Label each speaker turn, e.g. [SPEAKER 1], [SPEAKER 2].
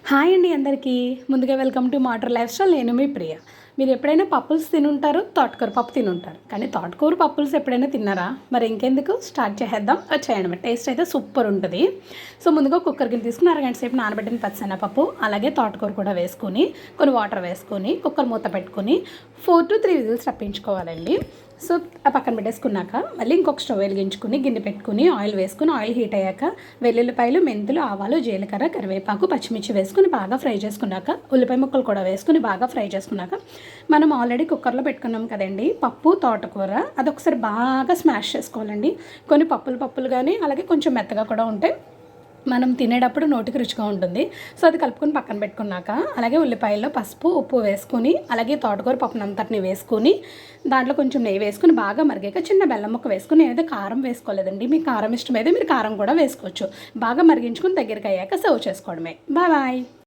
[SPEAKER 1] Hi అండి అందరికీ. ముందుగా welcome to motor life style. నేను మీ ప్రియ. మీరు ఎప్పుడైనా పప్పుల్స్ తినుంటారు, తోటకూర పప్పు తినుంటారు, కానీ తోటకూర పప్పుల్స్ ఎప్పుడైనా తిన్నారా? మరి ఇంకెందుకు స్టార్ట్ చేసేద్దాం, వచ్చేయండి. టేస్ట్ అయితే సూపర్ ఉంటుంది. సో ముందుగా కుక్కర్ గిన్నె తీసుకుని అరగంట సేపు నానబెట్టిన పచ్చెనపప్పు అలాగే తోటకూర కూడా వేసుకొని కొన్ని వాటర్ వేసుకొని కుక్కర్ మూత పెట్టుకొని 4 to 3 విజిల్స్ రప్పించుకోవాలండి. సో ఆ పక్కన పెట్టేసుకున్నాక మళ్ళీ ఇంకొక స్టవ్ వెలిగించుకుని గిన్నె పెట్టుకుని ఆయిల్ వేసుకుని ఆయిల్ హీట్ అయ్యాక వెల్లుల్లిపాయలు, మెంతులు, ఆవాలు, జీలకర్ర, కరివేపాకు, పచ్చిమిర్చి వేసుకుని బాగా ఫ్రై చేసుకున్నాక ఉల్లిపాయ ముక్కలు కూడా వేసుకుని బాగా ఫ్రై చేసుకున్నాక మనం ఆల్రెడీ కుక్కర్లో పెట్టుకున్నాం కదండి పప్పు, తోటకూర, అదొకసారి బాగా స్మాష్ చేసుకోవాలండి. కొన్ని పప్పులు కానీ అలాగే కొంచెం మెత్తగా కూడా ఉంటాయి, మనం తినేటప్పుడు నోటికి రుచిగా ఉంటుంది. సో అది కలుపుకొని పక్కన పెట్టుకున్నాక అలాగే ఉల్లిపాయల్లో పసుపు, ఉప్పు వేసుకొని అలాగే తోటకూర పప్పునంతటిని వేసుకొని దాంట్లో కొంచెం నెయ్యి వేసుకుని బాగా మరిగాక చిన్న బెల్లం ముక్క వేసుకుని, నేనైతే కారం వేసుకోలేదండి, మీకు కారం ఇష్టమైతే మీరు కారం కూడా వేసుకోవచ్చు. బాగా మరిగించుకుని దగ్గరికి అయ్యాక సర్వ్ చేసుకోవడమే. Bye bye.